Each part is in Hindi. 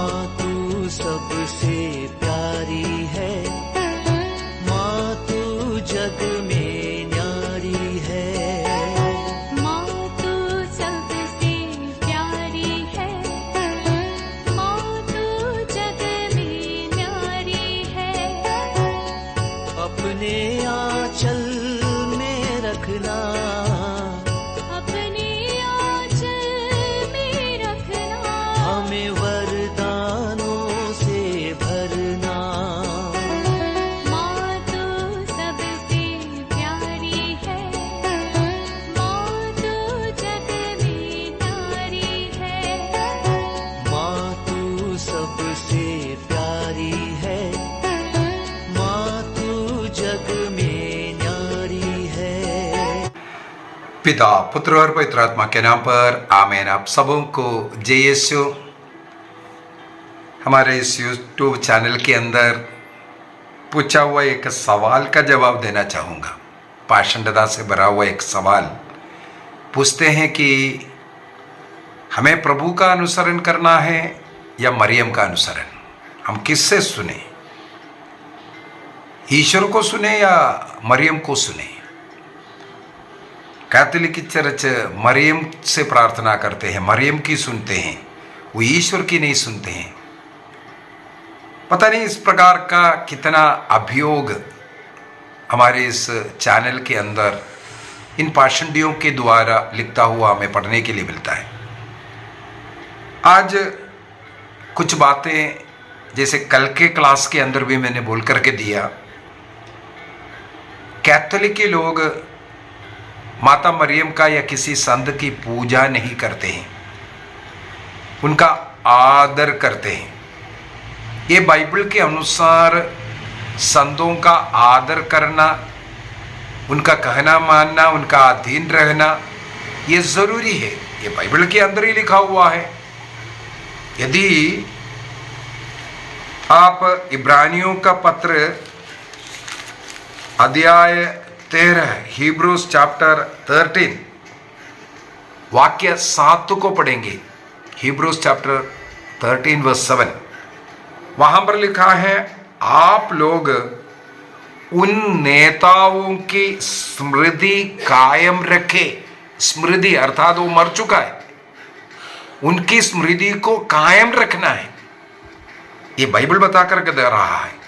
माँ तू सबसे प्यारी है, माँ तू जग में न्यारी है। माँ तू सबसे प्यारी है, माँ तू जग में न्यारी है। अपने आंचल में रखना, अपने आंचल में रखना। हमें वरदानों से भरना। माँ तू सबसे प्यारी है, माँ तू जग में न्यारी है। माँ तू सबसे प्यारी है, माँ तू जग में न्यारी है। पिता, पुत्र और पवित्र आत्मा के नाम पर आमीन। आप सबों को जय यीशु। हमारे इस यूट्यूब चैनल के अंदर पूछा हुआ एक सवाल का जवाब देना चाहूँगा। पाषंडता से भरा हुआ एक सवाल पूछते हैं कि हमें प्रभु का अनुसरण करना है या मरियम का अनुसरण? हम किससे सुने? ईश्वर को सुने या मरियम को सुने? कैथोलिक चर्च मरियम से प्रार्थना करते हैं, मरियम की सुनते हैं, वो ईश्वर की नहीं सुनते हैं। पता नहीं इस प्रकार का कितना अभियोग हमारे इस चैनल के अंदर इन पाषंडियों के द्वारा लिखता हुआ हमें पढ़ने के लिए मिलता है। आज कुछ बातें जैसे कल के क्लास के अंदर भी मैंने बोल करके दिया, कैथोलिक के लोग माता मरियम का या किसी संत की पूजा नहीं करते हैं, उनका आदर करते हैं। ये बाइबल के अनुसार संतों का आदर करना, उनका कहना मानना, उनका अधीन रहना ये जरूरी है। ये बाइबल के अंदर ही लिखा हुआ है। यदि आप इब्रानियों का पत्र अध्याय 13 हिब्रूज चैप्टर 13 वाक्य 7 को पढ़ेंगे, हिब्रूज चैप्टर 13 वर्स 7, वहां पर लिखा है, आप लोग उन नेताओं की स्मृति कायम रखे। स्मृति अर्थात वो मर चुका है, उनकी स्मृति को कायम रखना है। ये बाइबल बता करके दे रहा है।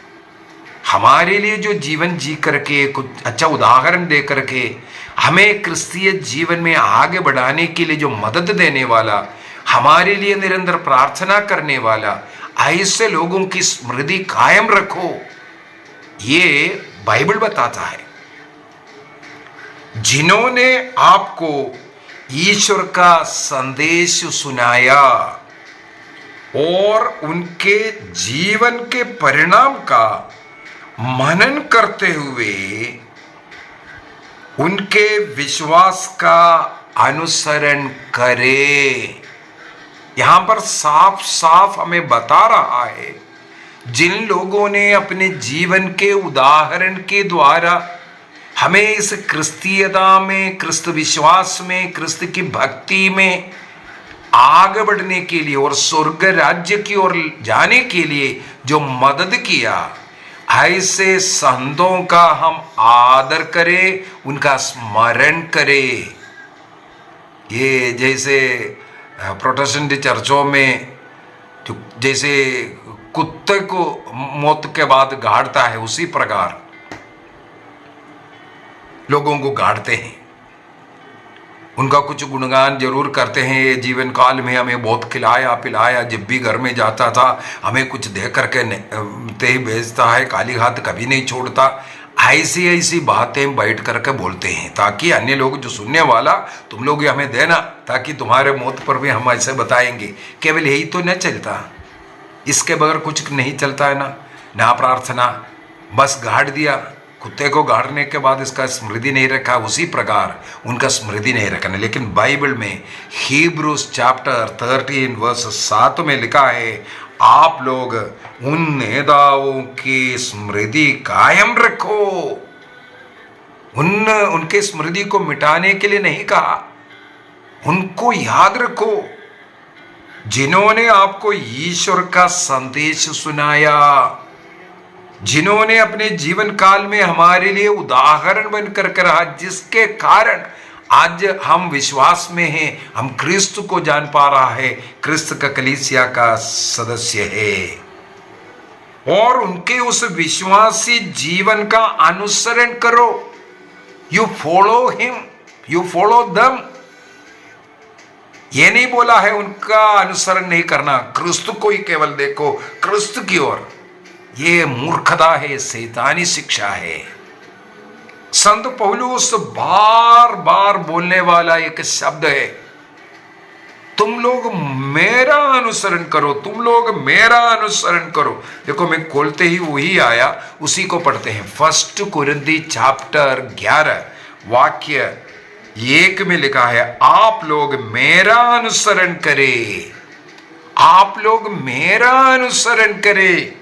हमारे लिए जो जीवन जी करके कुछ अच्छा उदाहरण दे करके हमें क्रिस्तीय जीवन में आगे बढ़ाने के लिए जो मदद देने वाला, हमारे लिए निरंतर प्रार्थना करने वाला, ऐसे लोगों की स्मृति कायम रखो, ये बाइबल बताता है। जिन्होंने आपको ईश्वर का संदेश सुनाया और उनके जीवन के परिणाम का मनन करते हुए उनके विश्वास का अनुसरण करे। यहां पर साफ साफ हमें बता रहा है, जिन लोगों ने अपने जीवन के उदाहरण के द्वारा हमें इस क्रिस्तीयता में, क्रिस्त विश्वास में, क्रिस्त की भक्ति में आगे बढ़ने के लिए और स्वर्ग राज्य की ओर जाने के लिए जो मदद किया, ऐसे संतों का हम आदर करें, उनका स्मरण करें। ये जैसे प्रोटेस्टेंट चर्चों में जो जैसे कुत्ते को मौत के बाद गाड़ता है, उसी प्रकार लोगों को गाड़ते हैं, उनका कुछ गुणगान जरूर करते हैं। ये जीवन काल में हमें बहुत खिलाया पिलाया, जब भी घर में जाता था हमें कुछ दे करके ते ही भेजता है, काली हाथ कभी नहीं छोड़ता। ऐसी ऐसी बातें बैठ करके बोलते हैं ताकि अन्य लोग जो सुनने वाला, तुम लोग हमें देना ताकि तुम्हारे मौत पर भी हम ऐसे बताएंगे। केवल यही तो न चलता, इसके बगैर कुछ नहीं चलता है ना प्रार्थना, बस गाड़ दिया। कुत्ते को गाड़ने के बाद इसका स्मृति नहीं रखा, उसी प्रकार उनका स्मृति नहीं रखना। लेकिन बाइबल में हिब्रूज चैप्टर 13 वर्स 7 में लिखा है, आप लोग उन नेताओं की स्मृति कायम रखो। उनके स्मृति को मिटाने के लिए नहीं कहा, उनको याद रखो। जिन्होंने आपको ईश्वर का संदेश सुनाया, जिन्होंने अपने जीवन काल में हमारे लिए उदाहरण बनकर रहा, जिसके कारण आज हम विश्वास में हैं, हम क्रिस्त को जान पा रहा है, क्रिस्त का कलीसिया का सदस्य है, और उनके उस विश्वासी जीवन का अनुसरण करो। You follow him, you follow दम। ये नहीं बोला है उनका अनुसरण नहीं करना, क्रिस्त को ही केवल देखो, क्रिस्त की ओर। ये मूर्खता है, शैतानी शिक्षा है। संत पौलुस बार बार बोलने वाला एक शब्द है, तुम लोग मेरा अनुसरण करो, तुम लोग मेरा अनुसरण करो। देखो मैं खोलते ही वही आया, उसी को पढ़ते हैं। 1 कुरिन्थी चैप्टर 11 वाक्य 1 में लिखा है, आप लोग मेरा अनुसरण करें, आप लोग मेरा अनुसरण करें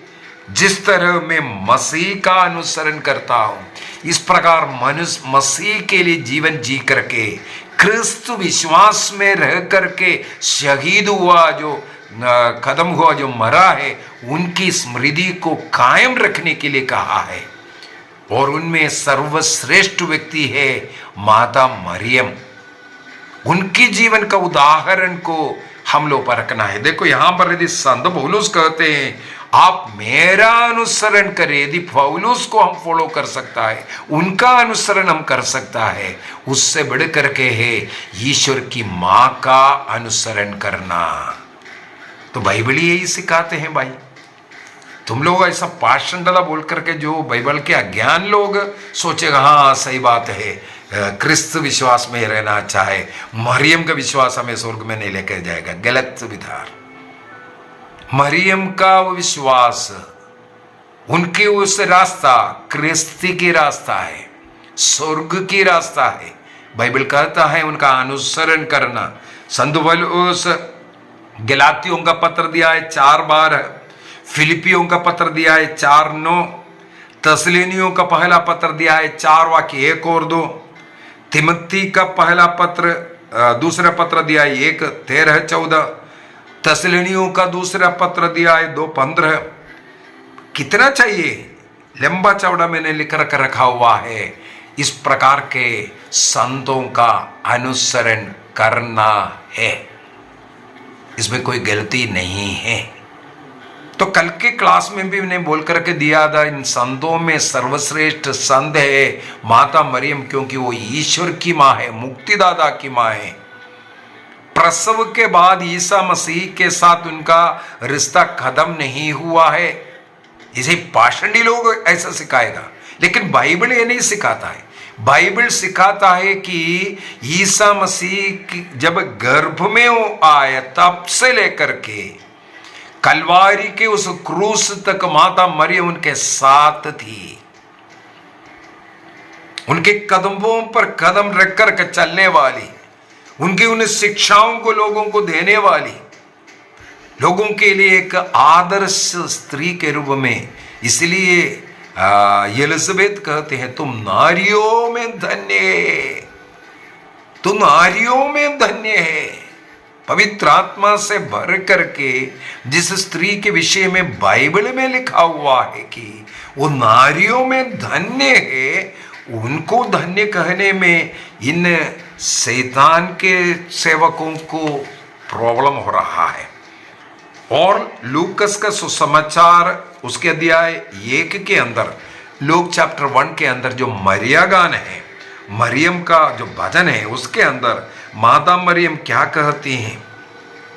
जिस तरह मैं मसीह का अनुसरण करता हूं। इस प्रकार मनुष्य मसीह के लिए जीवन जी करके, क्रिस्त विश्वास में रह करके शहीद हुआ, जो खत्म हुआ, जो मरा है, उनकी स्मृति को कायम रखने के लिए कहा है। और उनमें सर्वश्रेष्ठ व्यक्ति है माता मरियम। उनकी जीवन का उदाहरण को हम लोग परखना है। देखो यहां पर यदि संत पौलुस कहते हैं आप मेरा अनुसरण करें, यदि पौलुस को हम फॉलो कर सकता है, उनका अनुसरण हम कर सकता है, उससे बढ़ करके है ईश्वर की मां का अनुसरण करना। तो बाइबल यही सिखाते हैं भाई। तुम लोग ऐसा पाषाण डाला बोल करके जो बाइबल के अज्ञान लोग सोचेगा हाँ सही बात है, क्रिस्त विश्वास में रहना चाहे, मरियम का विश्वास हमें स्वर्ग में नहीं लेकर जाएगा। गलत विचार। मरियम का विश्वास, उनके उस रास्ता क्रिस्ती की रास्ता है, स्वर्ग की रास्ता है। बाइबल कहता है उनका अनुसरण करना। संत पौलुस गलातियों का पत्र दिया है 4 बार, फिलिपियों का पत्र दिया है 4:9, तसलोनियों का पहला पत्र दिया है 4 वाक्य 1 और 2, तिमोथी का पहला पत्र दूसरा पत्र दिया है 1:13-14, तसलोनियों का दूसरा पत्र दिया है 2:15। कितना चाहिए, लंबा चौड़ा मैंने लिख रखा हुआ है। इस प्रकार के संतों का अनुसरण करना है, इसमें कोई गलती नहीं है। तो कल के क्लास में भी मैंने बोल करके दिया था, इन संतों में सर्वश्रेष्ठ संत है माता मरियम, क्योंकि वो ईश्वर की माँ है, मुक्तिदाता की माँ है। प्रसव के बाद ईसा मसीह के साथ उनका रिश्ता खत्म नहीं हुआ है। इसे पाषंडी लोग ऐसा सिखाएगा, लेकिन बाइबल ये नहीं सिखाता है। बाइबल सिखाता है कि ईसा मसीह जब गर्भ में वो आए तब से लेकर के कलवारी के उस क्रूस तक माता मरियम उनके साथ थी, उनके कदमों पर कदम रख कर चलने वाली, उनकी उन शिक्षाओं को लोगों को देने वाली, लोगों के लिए एक आदर्श स्त्री के रूप में। इसलिए एलिजाबेथ कहते हैं तुम नारियों में धन्य है, तुम नारियों में धन्य है। पवित्र आत्मा से भर करके जिस स्त्री के विषय में बाइबल में लिखा हुआ है कि वो नारियों में धन्य है, उनको धन्य कहने में इन शैतान के सेवकों को प्रॉब्लम हो रहा है। और लूकस का सुसमाचार उसके अध्याय 1 के अंदर, लूक चैप्टर 1 के अंदर जो मरिया गान है, मरियम का जो भजन है, उसके अंदर माता मरियम क्या कहती हैं,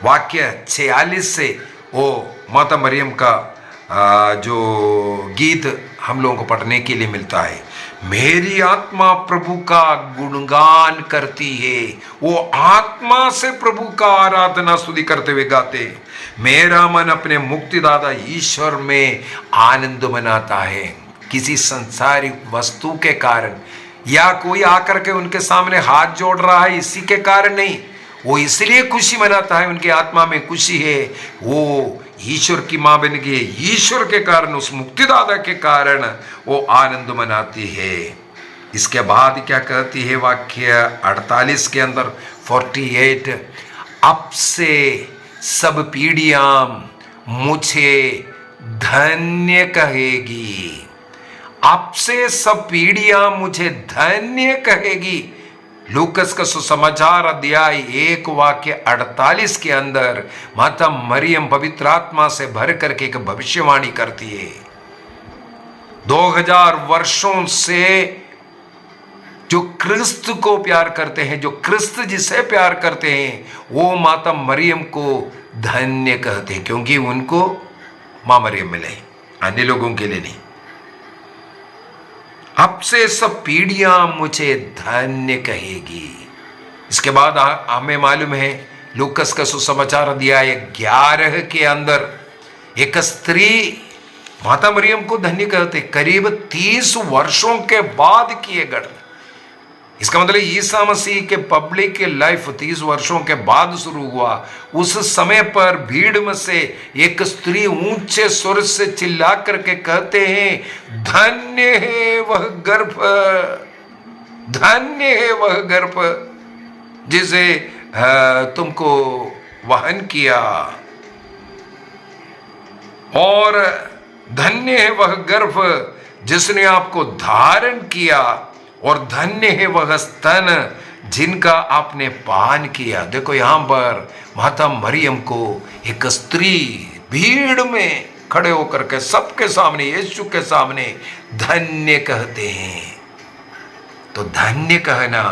वाक्य 46 से वो माता मरियम का जो गीत हम लोगों को पढ़ने के लिए मिलता है। मेरी आत्मा प्रभु का गुणगान करती है, वो आत्मा से प्रभु का आराधना स्तुति करते हुए गाते, मेरा मन अपने मुक्तिदाता ईश्वर में आनंद मनाता है। किसी संसारिक वस्तु के कारण या कोई आकर के उनके सामने हाथ जोड़ रहा है इसी के कारण नहीं, वो इसलिए खुशी मनाता है, उनकी आत्मा में खुशी है, वो ईश्वर की मां बन गई, ईश्वर के कारण, उस मुक्तिदाता के कारण वो आनंद मनाती है। इसके बाद क्या कहती है वाक्य 48 के अंदर 48, अब से सब पीढ़ियां मुझे धन्य कहेगी। आपसे सब पीढ़ियां मुझे धन्य कहेगी। लूकस का सुसमाचार अध्याय 1 वाक्य 48 के अंदर माता मरियम पवित्र आत्मा से भर करके एक भविष्यवाणी करती है। 2000 वर्षों से जो क्रिस्त को प्यार करते हैं, जो क्रिस्त जिसे प्यार करते हैं, वो माता मरियम को धन्य कहते हैं, क्योंकि उनको मां मरियम मिले, अन्य लोगों के लिए नहीं। अब से सब पीढ़ियां मुझे धन्य कहेगी। इसके बाद हमें मालूम है लूकस का सुसमाचार अध्याय 11 के अंदर एक स्त्री माता मरियम को धन्य कहते, करीब 30 वर्षों के बाद किए गए। इसका मतलब ईसा मसीह के पब्लिक लाइफ 30 वर्षों के बाद शुरू हुआ। उस समय पर भीड़ में से एक स्त्री ऊंचे स्वर से चिल्ला करके कहते हैं, धन्य है वह गर्भ, धन्य है वह गर्भ जिसे तुमको वहन किया, और धन्य है वह गर्भ जिसने आपको धारण किया, और धन्य है वह स्तन जिनका आपने पान किया। देखो यहां पर माता मरियम को एक स्त्री भीड़ में खड़े होकर के सबके सामने, यीशु के सामने धन्य कहते हैं। तो धन्य कहना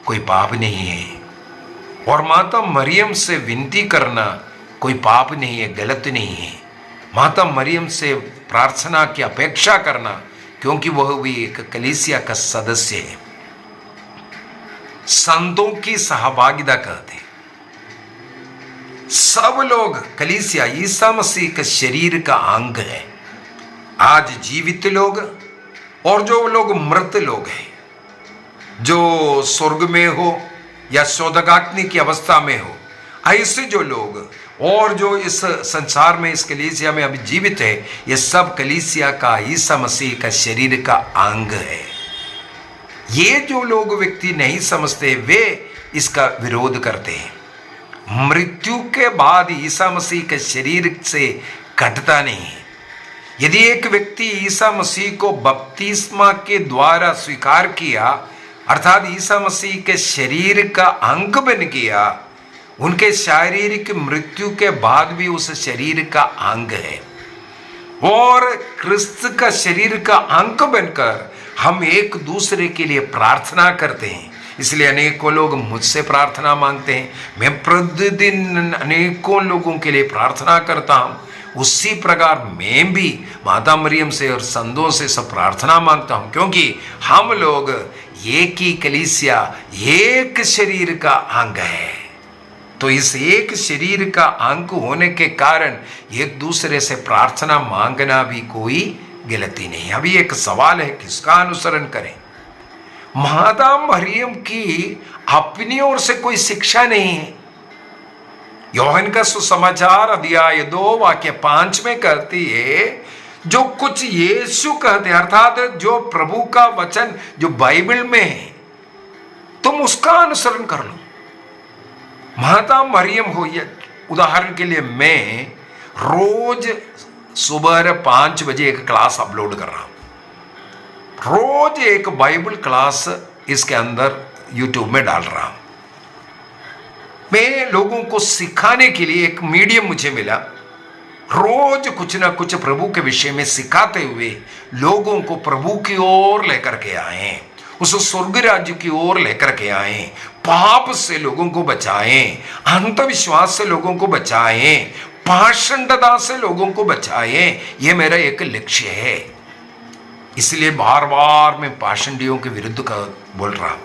कोई पाप नहीं है, और माता मरियम से विनती करना कोई पाप नहीं है, गलत नहीं है। माता मरियम से प्रार्थना की अपेक्षा करना, क्योंकि वह भी एक कलीसिया का सदस्य है। संतों की सहभागिता कहते, सब लोग कलीसिया ईसा मसीह के शरीर का अंग है। आज जीवित लोग और जो लोग मृत लोग हैं, जो स्वर्ग में हो या शोधकाग्नि की अवस्था में हो, ऐसे जो लोग और जो इस संसार में, इस कलीसिया में अभी जीवित है, ये सब कलीसिया का ईसा मसीह का शरीर का अंग है। ये जो लोग व्यक्ति नहीं समझते वे इसका विरोध करते हैं। मृत्यु के बाद ईसा मसीह के शरीर से कटता नहीं है। यदि एक व्यक्ति ईसा मसीह को बपतिस्मा के द्वारा स्वीकार किया, अर्थात ईसा मसीह के शरीर का अंग बन गया, उनके शारीरिक मृत्यु के बाद भी उस शरीर का अंग है, और क्रिस्त का शरीर का अंग बनकर हम एक दूसरे के लिए प्रार्थना करते हैं। इसलिए अनेकों लोग मुझसे प्रार्थना मांगते हैं, मैं प्रतिदिन अनेकों लोगों के लिए प्रार्थना करता हूँ। उसी प्रकार मैं भी माता मरियम से और संतों से सब प्रार्थना मांगता हूँ, क्योंकि हम लोग एक ही कलीसिया, एक शरीर का अंग है। तो इस एक शरीर का अंग होने के कारण एक दूसरे से प्रार्थना मांगना भी कोई गलती नहीं। अभी एक सवाल है, किसका अनुसरण करें? माता मरियम की अपनी ओर से कोई शिक्षा नहीं है। यूहन्ना का सुसमाचार अध्याय 2 वाक्य 5 में कहती है, जो कुछ यीशु कहते, अर्थात जो प्रभु का वचन जो बाइबल में है, तुम उसका अनुसरण कर लो। माता मरियम हो, या उदाहरण के लिए मैं रोज सुबह 5 बजे एक क्लास अपलोड कर रहा हूं। रोज एक बाइबल क्लास इसके अंदर यूट्यूब में डाल रहा हूं। मैं लोगों को सिखाने के लिए एक मीडियम मुझे मिला। रोज कुछ ना कुछ प्रभु के विषय में सिखाते हुए लोगों को प्रभु की ओर लेकर के आए, उस स्वर्ग राज्य की ओर लेकर के आए, पाप से लोगों को बचाएं, अंधविश्वास से लोगों को बचाएं, पाषंडता से लोगों को बचाएं। यह मेरा एक लक्ष्य है। इसलिए बार बार मैं पाषंडियों के विरुद्ध का बोल रहा हूं,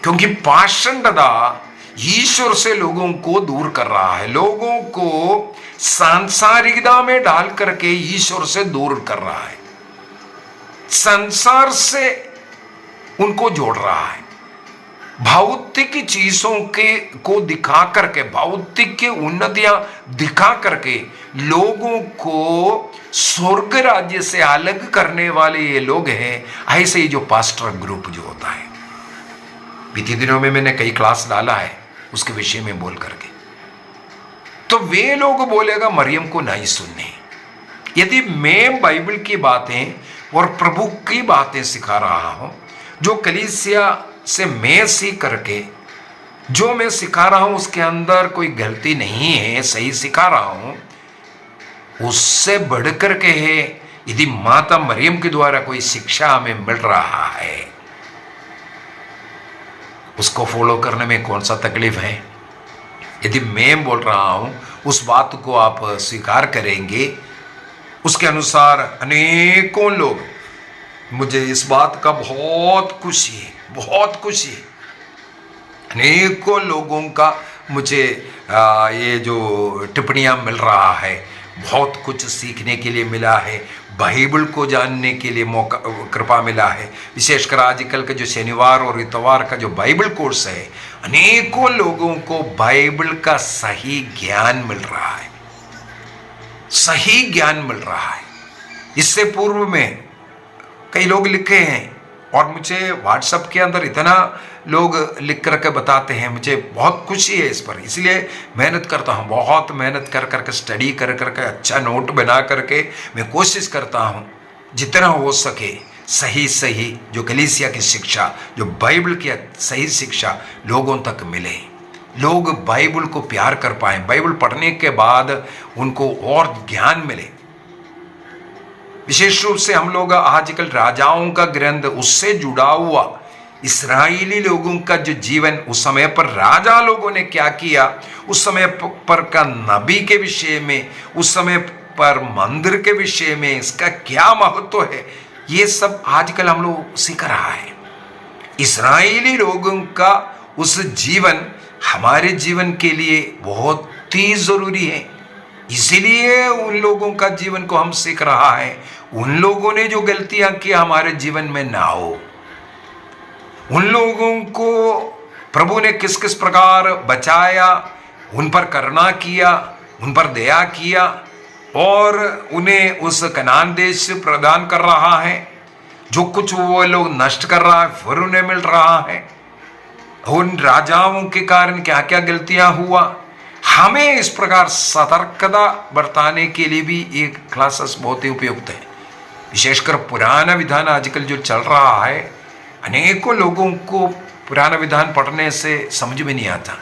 क्योंकि पाषंडता ईश्वर से लोगों को दूर कर रहा है, लोगों को सांसारिकता में डाल करके ईश्वर से दूर कर रहा है, संसार से उनको जोड़ रहा है। भौतिक चीजों के को दिखा करके, भौतिक की उन्नतियां दिखा करके लोगों को स्वर्ग राज्य से अलग करने वाले ये लोग हैं। ऐसे ही जो पास्टर ग्रुप जो होता है, बीते दिनों में मैंने कई क्लास डाला है उसके विषय में बोल करके। तो वे लोग बोलेगा मरियम को नहीं सुनने। यदि मैं बाइबल की बातें और प्रभु की बातें सिखा रहा हूं, जो कलीसिया से मैं सीख करके जो मैं सिखा रहा हूं उसके अंदर कोई गलती नहीं है, सही सिखा रहा हूं, उससे बढ़कर के है यदि माता मरियम के द्वारा कोई शिक्षा हमें मिल रहा है, उसको फॉलो करने में कौन सा तकलीफ है। यदि मैं बोल रहा हूं उस बात को आप स्वीकार करेंगे, उसके अनुसार अनेकों लोग, मुझे इस बात का बहुत खुशी है, बहुत खुशी है। अनेकों लोगों का मुझे ये जो टिप्पणियां मिल रहा है, बहुत कुछ सीखने के लिए मिला है, बाइबल को जानने के लिए मौका कृपा मिला है। विशेषकर आजकल का जो शनिवार और इतवार का जो बाइबल कोर्स है, अनेकों लोगों को बाइबल का सही ज्ञान मिल रहा है, सही ज्ञान मिल रहा है। इससे पूर्व में कई लोग लिखे हैं और मुझे व्हाट्सएप के अंदर इतना लोग लिख करके बताते हैं, मुझे बहुत खुशी है इस पर। इसलिए मेहनत करता हूँ, बहुत मेहनत कर करके स्टडी कर करके अच्छा नोट बना करके मैं कोशिश करता हूँ जितना हो सके सही सही जो कलीसिया की शिक्षा, जो बाइबल की सही शिक्षा लोगों तक मिले, लोग बाइबल को प्यार कर पाए, बाइबल पढ़ने के बाद उनको और ज्ञान मिले। विशेष रूप से हम लोग आजकल राजाओं का ग्रंथ, उससे जुड़ा हुआ इस्राएली लोगों का जो जीवन, उस समय पर राजा लोगों ने क्या किया, उस समय पर का नबी के विषय में, उस समय पर मंदिर के विषय में इसका क्या महत्व है, ये सब आजकल हम लोग सीख रहा है। इस्राएली लोगों का उस जीवन हमारे जीवन के लिए बहुत ही जरूरी है, इसीलिए उन लोगों का जीवन को हम सीख रहा है। उन लोगों ने जो गलतियां की हमारे जीवन में ना हो, उन लोगों को प्रभु ने किस किस प्रकार बचाया, उन पर करुणा किया, उन पर दया किया और उन्हें उस कनान देश प्रदान कर रहा है। जो कुछ वो लोग नष्ट कर रहा है फिर उन्हें मिल रहा है। उन राजाओं के कारण क्या क्या गलतियां हुआ, हमें इस प्रकार सतर्कता बरताने के लिए भी एक क्लासेस बहुत ही उपयुक्त है। विशेषकर पुराना विधान आजकल जो चल रहा है, अनेकों लोगों को पुराना विधान पढ़ने से समझ में नहीं आता।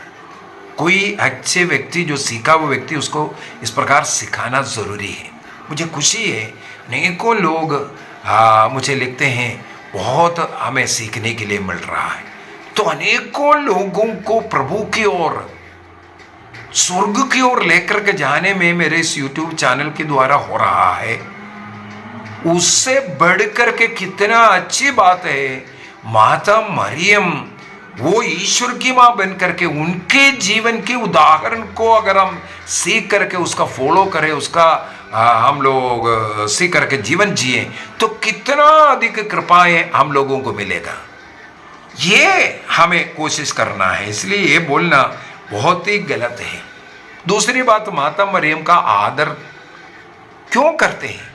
कोई अच्छे व्यक्ति, जो सीखा हुआ व्यक्ति, उसको इस प्रकार सिखाना जरूरी है। मुझे खुशी है अनेकों लोग मुझे लिखते हैं, बहुत हमें सीखने के लिए मिल रहा है। तो अनेकों लोगों को प्रभु की ओर, स्वर्ग की ओर लेकर के जाने में मेरे इस YouTube चैनल के द्वारा हो रहा है। उससे बढ़कर के कितना अच्छी बात है, माता मरियम वो ईश्वर की मां बन करके उनके जीवन के उदाहरण को अगर हम सीख करके उसका फॉलो करें, उसका हम लोग सीख करके जीवन जिए, तो कितना अधिक कृपाएं हम लोगों को मिलेगा। ये हमें कोशिश करना है, इसलिए ये बोलना बहुत ही गलत है। दूसरी बात, माता मरियम का आदर क्यों करते हैं?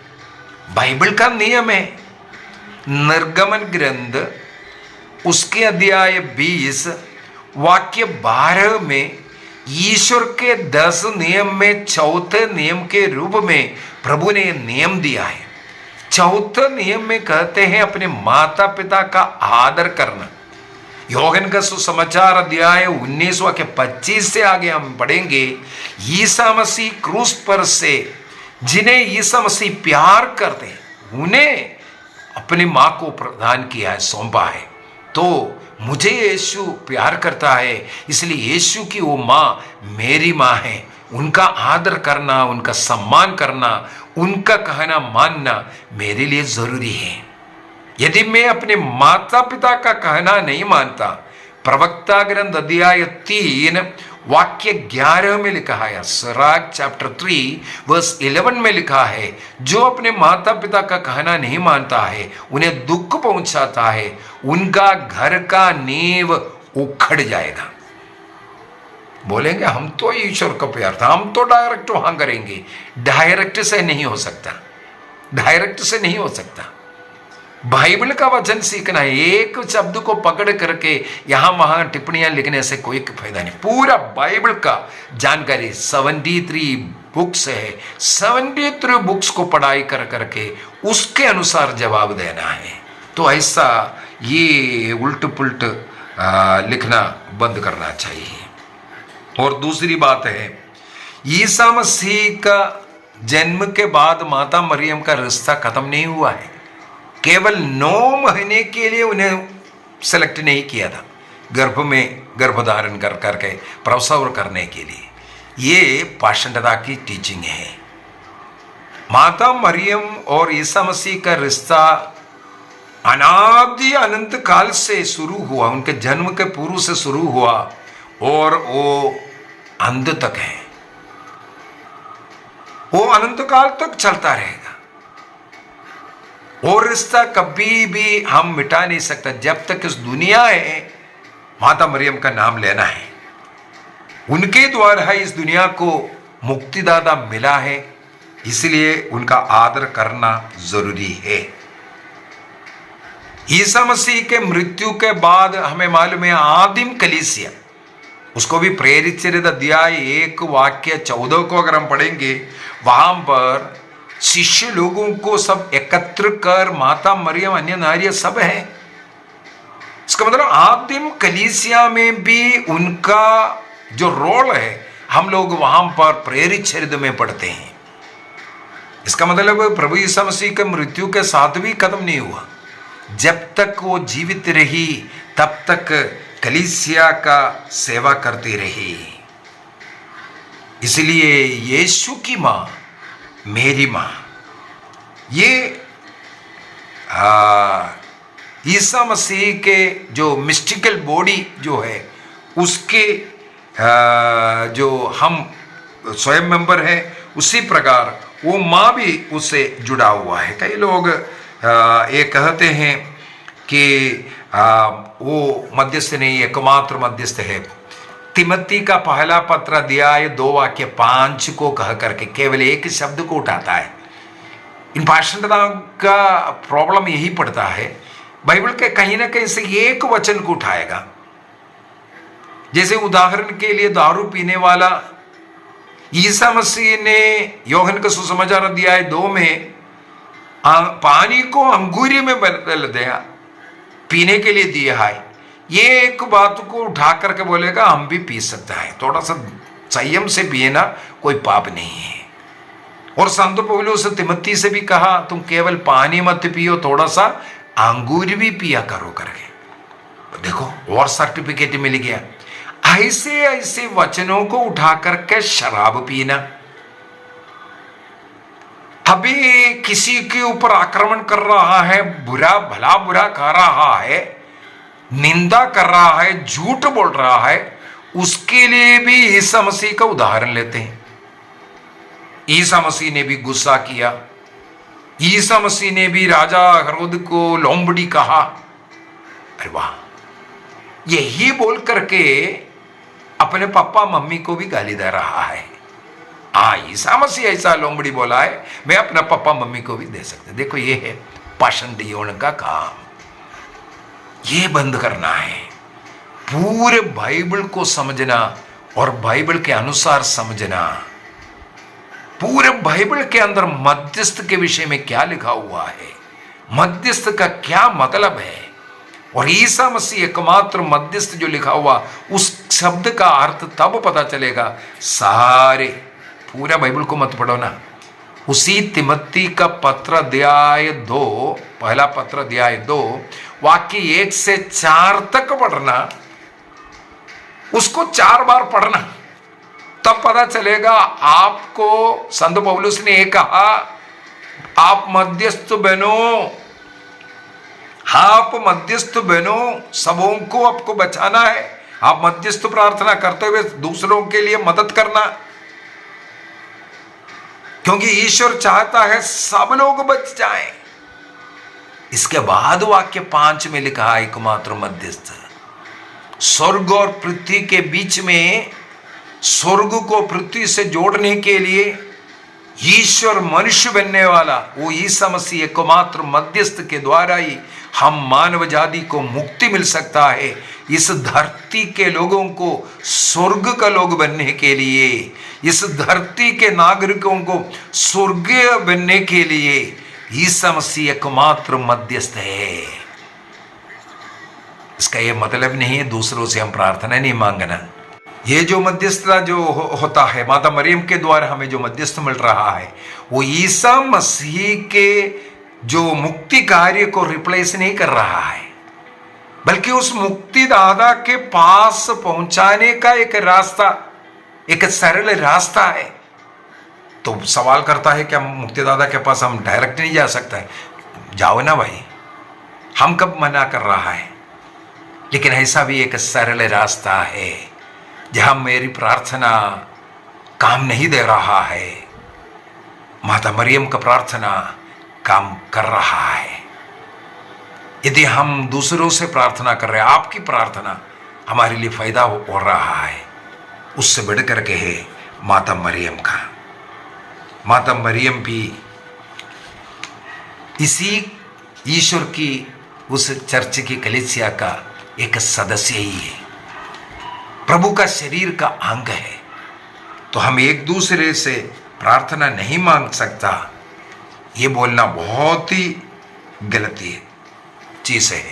बाइबल का नियम है। निर्गमन ग्रंथ उसके अध्याय 20 वाक्य 12 में ईश्वर के 10 नियम में चौथे नियम के रूप में प्रभु ने नियम दिया है। चौथे नियम में कहते हैं अपने माता पिता का आदर करना। योहन का सुसमाचार अध्याय 19 वाक्य 25 से आगे हम पढ़ेंगे, ईसा मसीह क्रूस पर से जिन्हें ईसा मसीह प्यार करते हैं उन्हें अपनी माँ को प्रदान किया है, सौंपा है। तो मुझे यीशु प्यार करता है, इसलिए यीशु की वो माँ मेरी माँ है। उनका आदर करना, उनका सम्मान करना, उनका कहना मानना मेरे लिए जरूरी है। यदि मैं अपने माता पिता का कहना नहीं मानता, प्रवक्ता ग्रंथ अध्याय 3 वाक्य 11 में लिखा है, सिराक चैप्टर 3 वर्स 11 में लिखा है, जो अपने माता पिता का कहना नहीं मानता है, उन्हें दुख पहुंचाता है, उनका घर का नींव उखड़ जाएगा। बोलेंगे हम तो ईश्वर को प्यार था, हम तो डायरेक्ट वहां करेंगे। डायरेक्ट से नहीं हो सकता, डायरेक्ट से नहीं हो सकता। बाइबल का वचन सीखना है। एक शब्द को पकड़ करके यहां वहां टिप्पणियां लिखने से कोई फायदा नहीं। पूरा बाइबल का जानकारी 73 बुक्स है, 73 बुक्स को पढ़ाई कर करके उसके अनुसार जवाब देना है। तो ऐसा ये उल्ट पुल्ट लिखना बंद करना चाहिए। और दूसरी बात है, ईसा मसीह का जन्म के बाद माता मरियम का रिश्ता खत्म नहीं हुआ है। केवल 9 महीने के लिए उन्हें सेलेक्ट नहीं किया था गर्भ में गर्भधारण कर करके प्रसव करने के लिए। ये पाषंडता की टीचिंग है। माता मरियम और ईसा मसीह का रिश्ता अनादि अनंत काल से शुरू हुआ, उनके जन्म के पूर्व से शुरू हुआ और वो अंत तक है, वो अनंत काल तक चलता रहेगा। और रिश्ता कभी भी हम मिटा नहीं सकता। जब तक इस दुनिया है माता मरियम का नाम लेना है। उनके द्वारा इस दुनिया को मुक्तिदाता मिला है, इसलिए उनका आदर करना जरूरी है। ईसा मसीह के मृत्यु के बाद हमें मालूम है आदिम कलीसिया, उसको भी प्रेरित चरित अध्याय 1 वाक्य 14 को अगर हम पढ़ेंगे, वहां पर शिष्य लोगों को सब एकत्र कर माता मरियम अन्य नारियां सब है। इसका मतलब आदिम कलीसिया में भी उनका जो रोल है हम लोग वहां पर प्रेरित चरित में पढ़ते हैं। इसका मतलब प्रभु यीशु मसीह के मृत्यु के साथ भी खत्म नहीं हुआ। जब तक वो जीवित रही तब तक कलीसिया का सेवा करती रही। इसलिए यीशु की मां मेरी मां, ये ईसा मसीह के जो मिस्टिकल बॉडी जो है उसके जो हम स्वयं मेंबर हैं, उसी प्रकार वो मां भी उससे जुड़ा हुआ है। कई लोग ये कहते हैं कि वो मध्यस्थ नहीं, एकमात्र मध्यस्थ है। तिमोथी का पहला पत्र अध्याय 2 वाक्य 5 को कह करके केवल एक शब्द को उठाता है। इन पाषंडता का प्रॉब्लम यही पड़ता है, बाइबल के कहीं ना कहीं से एक वचन को उठाएगा। जैसे उदाहरण के लिए दारू पीने वाला, ईसा मसीह ने यूहन्ना का सुसमाचार अध्याय 2 में पानी को अंगूरी में बदल दिया, पीने के लिए दिया है। ये एक बात को उठा करके बोलेगा हम भी पी सकते हैं, थोड़ा सा संयम से पिएना, कोई पाप नहीं है। और संत पौलुस तिमोथी से भी कहा तुम केवल पानी मत पियो, थोड़ा सा अंगूर भी पिया करो करके। देखो और सर्टिफिकेट मिल गया। ऐसे ऐसे वचनों को उठा करके शराब पीना, अभी किसी के ऊपर आक्रमण कर रहा है, बुरा भला बुरा कर रहा है, निंदा कर रहा है, झूठ बोल रहा है, उसके लिए भी ईसा मसीह का उदाहरण लेते हैं। ईसा मसीह ने भी गुस्सा किया, ईसा मसीह ने भी राजा हेरोद को लोमड़ी कहा। अरे वाह, यही बोल करके अपने पापा मम्मी को भी गाली दे रहा है। ईसा मसीह ऐसा लोमड़ी बोला है, मैं अपना पापा मम्मी को भी दे सकते। देखो ये है पाषंड यौन का काम, ये बंद करना है। पूरे बाइबल को समझना और बाइबल के अनुसार समझना। पूरे बाइबल के अंदर मध्यस्थ के विषय में क्या लिखा हुआ है, मध्यस्थ का क्या मतलब है, और ईसा मसीह एकमात्र मध्यस्थ जो लिखा हुआ उस शब्द का अर्थ तब पता चलेगा। सारे पूरा बाइबल को मत पढ़ो ना, उसी तिमोथी का पत्र अध्याय 2, पहला पत्र अध्याय 2 वाक्य 1 से 4 तक पढ़ना, उसको 4 बार पढ़ना, तब पता चलेगा आपको। संत पौलुस ने एक कहा आप मध्यस्थ बनो, आप मध्यस्थ बनो, सबों को आपको बचाना है। आप मध्यस्थ प्रार्थना करते हुए दूसरों के लिए मदद करना, क्योंकि ईश्वर चाहता है सब लोग बच जाएं। इसके बाद वाक्य 5 में लिखा है एकमात्र मध्यस्थ, स्वर्ग और पृथ्वी के बीच में, स्वर्ग को पृथ्वी से जोड़ने के लिए ईश्वर मनुष्य बनने वाला वो ईसा मसीह एकमात्र मध्यस्थ के द्वारा ही हम मानव जाति को मुक्ति मिल सकता है। इस धरती के लोगों को स्वर्ग का लोग बनने के लिए, इस धरती के नागरिकों को स्वर्गीय बनने के लिए ईसा मसीह एकमात्र मध्यस्थ है। इसका यह मतलब नहीं है दूसरों से हम प्रार्थना नहीं मांगना। ये जो मध्यस्थता जो होता है माता मरियम के द्वारा हमें जो मध्यस्थ मिल रहा है वो ईसा मसीह के जो मुक्ति कार्य को रिप्लेस नहीं कर रहा है, बल्कि उस मुक्तिदाता के पास पहुंचाने का एक रास्ता, एक सरल रास्ता है। तो सवाल करता है क्या मुक्तिदाता के पास हम डायरेक्ट नहीं जा सकते? जाओ ना भाई, हम कब मना कर रहा है? लेकिन ऐसा भी एक सरल रास्ता है जहां मेरी प्रार्थना काम नहीं दे रहा है, माता मरियम का प्रार्थना काम कर रहा है। यदि हम दूसरों से प्रार्थना कर रहे हैं, आपकी प्रार्थना हमारे लिए फायदा हो रहा है, उससे बढ़ करके है माता मरियम का। माता मरियम भी इसी ईश्वर की उस चर्च की कलीसिया का एक सदस्य ही है, प्रभु का शरीर का अंग है। तो हम एक दूसरे से प्रार्थना नहीं मांग सकता, ये बोलना बहुत ही गलती चीज है।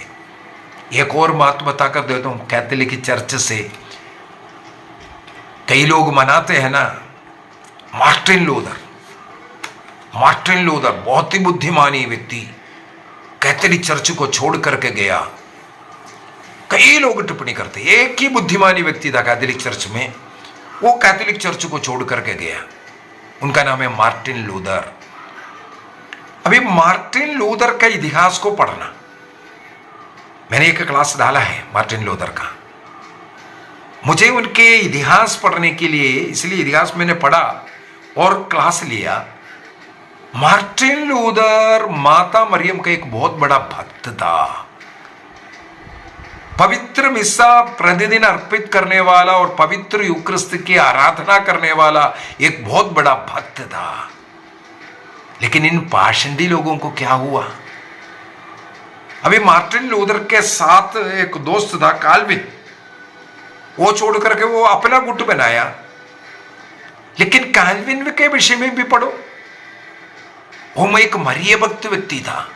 एक और बात बताकर देता हूं, कैथोलिक चर्च से कई लोग मनाते हैं ना, मार्टिन लूथर बहुत ही बुद्धिमानी व्यक्ति कैथोलिक चर्च को छोड़ करके गया। कई लोग टिप्पणी करते, एक ही बुद्धिमानी व्यक्ति था कैथोलिक चर्च में, वो कैथोलिक चर्च को छोड़ करके गया, उनका नाम है मार्टिन लूथर। अभी मार्टिन लूथर का इतिहास को पढ़ना, मैंने एक क्लास डाला है मार्टिन लूथर का। मुझे उनके इतिहास पढ़ने के लिए, इसलिए इतिहास मैंने पढ़ा और क्लास लिया। मार्टिन लूथर माता मरियम का एक बहुत बड़ा भक्त था, पवित्र मिसा प्रतिदिन अर्पित करने वाला और पवित्र यूक्रिस्त की आराधना करने वाला एक बहुत बड़ा भक्त था। लेकिन इन पाषंडी लोगों को क्या हुआ? अभी मार्टिन लूथर के साथ एक दोस्त था काल्विन, वो छोड़ करके वो अपना गुट बनाया। लेकिन काल्विन के विषय में भी पढ़ो, वो एक मरिय भक्त व्यक्ति था।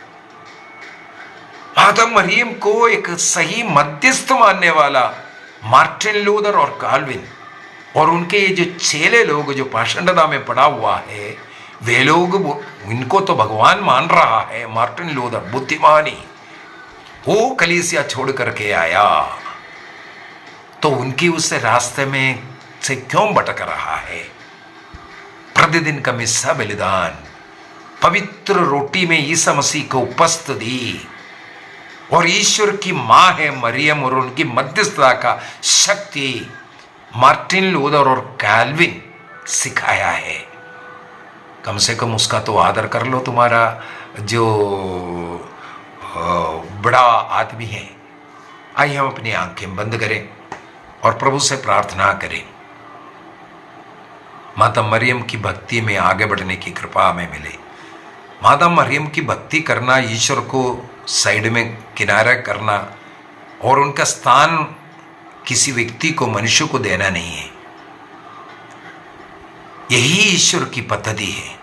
माता मरियम को एक सही मध्यस्थ मानने वाला मार्टिन लूथर और काल्विन और उनके ये जो चेले लोग जो पाषंडता में पड़ा हुआ है, वे लोग इनको तो भगवान मान रहा है। मार्टिन लूथर बुद्धिमानी, वो कलीसिया छोड़ करके आया, तो उनकी उस रास्ते में से क्यों भटक रहा है? प्रतिदिन का मिस्सा बलिदान, पवित्र रोटी में ईसा मसीह को उपस्थिति और ईश्वर की मां है मरियम और उनकी मध्यस्थता का शक्ति मार्टिन लूथर और कैल्विन सिखाया है। कम से कम उसका तो आदर कर लो, तुम्हारा जो बड़ा आदमी है। आइए हम अपनी आंखें बंद करें और प्रभु से प्रार्थना करें। माता मरियम की भक्ति में आगे बढ़ने की कृपा हमें मिले। माता मरियम की भक्ति करना, ईश्वर को साइड में किनारा करना और उनका स्थान किसी व्यक्ति को, मनुष्य को देना नहीं है। यही ईश्वर की पद्धति है।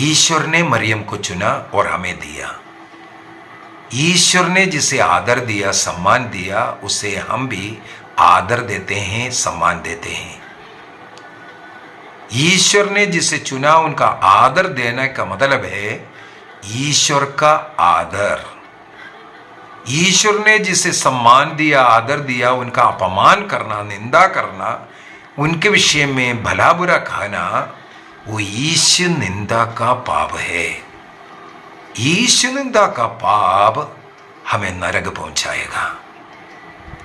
ईश्वर ने मरियम को चुना और हमें दिया। ईश्वर ने जिसे आदर दिया, सम्मान दिया, उसे हम भी आदर देते हैं, सम्मान देते हैं। ईश्वर ने जिसे चुना उनका आदर देने का मतलब है ईश्वर का आदर। ईश्वर ने जिसे सम्मान दिया, आदर दिया, उनका अपमान करना, निंदा करना, उनके विषय में भला बुरा खाना, वो ईश निंदा का पाप है। ईश निंदा का पाप हमें नरक पहुंचाएगा।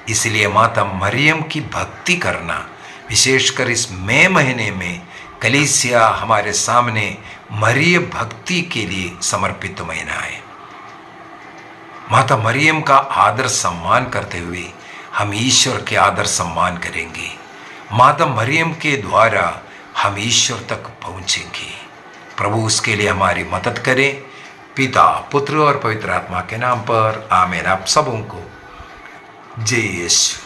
इसलिए माता मरियम की भक्ति करना, विशेषकर इस मई महीने में कलीसिया हमारे सामने मरिय भक्ति के लिए समर्पित महीना है। माता मरियम का आदर सम्मान करते हुए हम ईश्वर के आदर सम्मान करेंगे। माता मरियम के द्वारा हम ईश्वर तक पहुंचेंगे। प्रभु उसके लिए हमारी मदद करें। पिता, पुत्र और पवित्र आत्मा के नाम पर आमीन। आप सबों को जय यीशु।